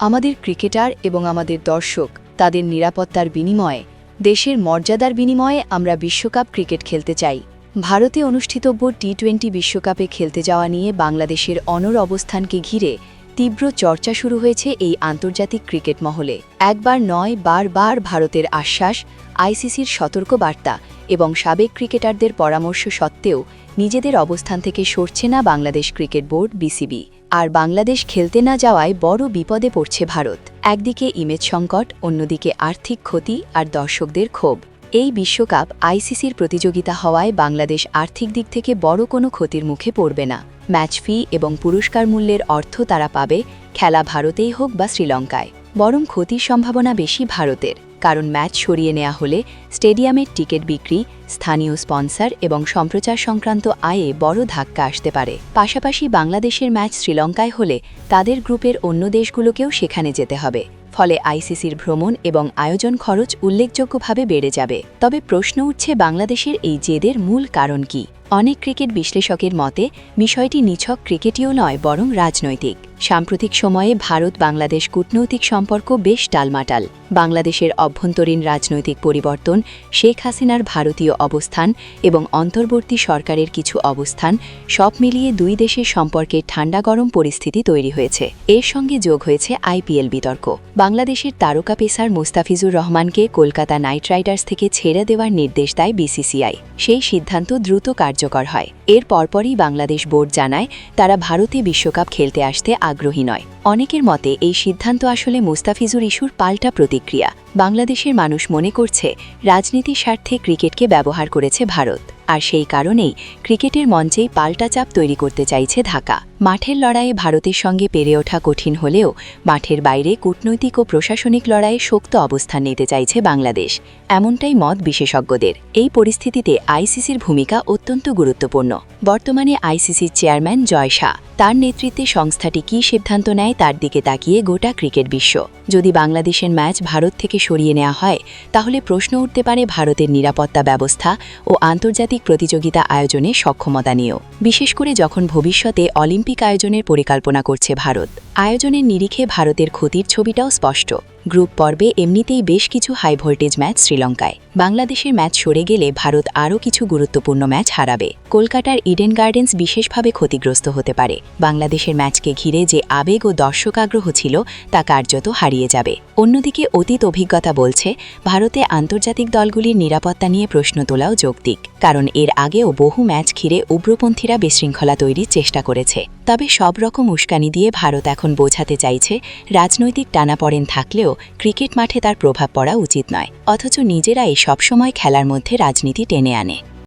আমাদের ক্রিকেটার এবং আমাদের দর্শক তাদের নিরাপত্তার বিনিময়ে, দেশের মর্যাদার বিনিময়ে আমরা বিশ্বকাপ ক্রিকেট খেলতে চাই। ভারতে অনুষ্ঠিতব্য টি-20 বিশ্বকাপে খেলতে যাওয়া নিয়ে বাংলাদেশের অনড় অবস্থানকে ঘিরে তীব্র চর্চা শুরু হয়েছে এই আন্তর্জাতিক ক্রিকেট মহলে। একবার নয়, বারবার ভারতের আশ্বাস, আইসিসির সতর্কবার্তা এবং সাবেক ক্রিকেটারদের পরামর্শ সত্ত্বেও নিজেদের অবস্থান থেকে সরছে না বাংলাদেশ ক্রিকেট বোর্ড বিসিবি। আর বাংলাদেশ খেলতে না যাওয়ায় বড় বিপদে পড়ছে ভারত। একদিকে ইমেজ সংকট, অন্যদিকে আর্থিক ক্ষতি আর দর্শকদের ক্ষোভ। এই বিশ্বকাপ আইসিসির প্রতিযোগিতা হওয়ায় বাংলাদেশ আর্থিক দিক থেকে বড় কোনো ক্ষতির মুখে পড়বে না। ম্যাচ ফি এবং পুরস্কার মূল্যের অর্থ তারা পাবে, খেলা ভারতেই হোক বা শ্রীলঙ্কায়। বরং ক্ষতির সম্ভাবনা বেশি ভারতের, কারণ ম্যাচ সরিয়ে নেওয়া হলে স্টেডিয়ামের টিকিট বিক্রি, স্থানীয় স্পন্সর এবং সম্প্রচার সংক্রান্ত আয়ে বড় ধাক্কা আসতে পারে। পাশাপাশি বাংলাদেশের ম্যাচ শ্রীলঙ্কায় হলে তাদের গ্রুপের অন্য দেশগুলোকেও সেখানে যেতে হবে। ফলে আইসিসির ভ্রমণ এবং আয়োজন খরচ উল্লেখযোগ্যভাবে বেড়ে যাবে। তবে প্রশ্ন উঠছে, বাংলাদেশের এই জেদের মূল কারণ কি? অনেক ক্রিকেট বিশ্লেষকের মতে বিষয়টি নিছক ক্রিকেটীয় নয়, বরং রাজনৈতিক। সাম্প্রতিক সময়ে ভারত-বাংলাদেশ কূটনৈতিক সম্পর্ক বেশ টালমাটাল। বাংলাদেশের অভ্যন্তরীণ রাজনৈতিক পরিবর্তন, শেখ হাসিনার ভারতীয় অবস্থান এবং অন্তর্বর্তী সরকারের কিছু অবস্থান, সব মিলিয়ে দুই দেশের সম্পর্কে ঠান্ডা গরম পরিস্থিতি তৈরি হয়েছে। এর সঙ্গে যোগ হয়েছে আইপিএল বিতর্ক। বাংলাদেশের তারকা পেসার মুস্তাফিজুর রহমানকে কলকাতা নাইট রাইডার্স থেকে ছেড়ে দেওয়ার নির্দেশ দেয় বিসিসিআই। সেই সিদ্ধান্ত দ্রুত কার্যকর হয়। এর পরপরই বাংলাদেশ বোর্ড জানায় তারা ভারতে বিশ্বকাপ খেলতে আসতে আগ্রহী নয়। অনেকের মতে এই সিদ্ধান্ত আসলে মুস্তাফিজুর ইস্যুর পাল্টা প্রতিক্রিয়া। বাংলাদেশের মানুষ মনে করছে রাজনীতির স্বার্থে ক্রিকেটকে ব্যবহার করেছে ভারত, আর সেই কারণেই ক্রিকেটের মঞ্চেই পাল্টা চাপ তৈরি করতে চাইছে ঢাকা। মাঠের লড়াইয়ে ভারতের সঙ্গে পেরে ওঠা কঠিন হলেও মাঠের বাইরে কূটনৈতিক ও প্রশাসনিক লড়াইয়ে শক্ত অবস্থান নিতে চাইছে বাংলাদেশ, এমনটাই মত বিশেষজ্ঞদের। এই পরিস্থিতিতে আইসিসির ভূমিকা অত্যন্ত গুরুত্বপূর্ণ। বর্তমানে আইসিসির চেয়ারম্যান জয় শাহ, তার নেতৃত্বে সংস্থাটি কী সিদ্ধান্ত নেয় তার দিকে তাকিয়ে গোটা ক্রিকেট বিশ্ব। যদি বাংলাদেশের ম্যাচ ভারত থেকে সরিয়ে নেওয়া হয়, তাহলে প্রশ্ন উঠতে পারে ভারতের নিরাপত্তা ব্যবস্থা ও আন্তর্জাতিক প্রতিযোগিতা আয়োজনে সক্ষমতা নিয়েও, বিশেষ করে যখন ভবিষ্যতে অলিম্পিক আয়োজনের পরিকল্পনা করছে ভারত। আয়োজনের নিরিখে ভারতের ক্ষতির ছবিটাও স্পষ্ট। গ্রুপ পর্বে এমনিতেই বেশ কিছু হাই ভোল্টেজ ম্যাচ শ্রীলঙ্কায়। বাংলাদেশের ম্যাচ সরে গেলে ভারত আরও কিছু গুরুত্বপূর্ণ ম্যাচ হারাবে। কলকাতার ইডেন গার্ডেন্স বিশেষভাবে ক্ষতিগ্রস্ত হতে পারে। বাংলাদেশের ম্যাচকে ঘিরে যে আবেগ ও দর্শক আগ্রহ ছিল তা কার্যত হারিয়ে যাবে। অন্যদিকে অতীত অভিজ্ঞতা বলছে ভারতে আন্তর্জাতিক দলগুলির নিরাপত্তা নিয়ে প্রশ্ন তোলাও যৌক্তিক, কারণ এর আগেও বহু ম্যাচ ঘিরে উগ্রপন্থীরা বিশৃঙ্খলা তৈরির চেষ্টা করেছে। তবে সব রকম উস্কানি দিয়ে ভারত এখন বোঝাতে চাইছে রাজনৈতিক টানাপড়েন থাকলেও ক্রিকেট মাঠে তার প্রভাব পড়া উচিত নয়, অথচ নিজেরাই সবসময় খেলার মধ্যে রাজনীতি টেনে আনে।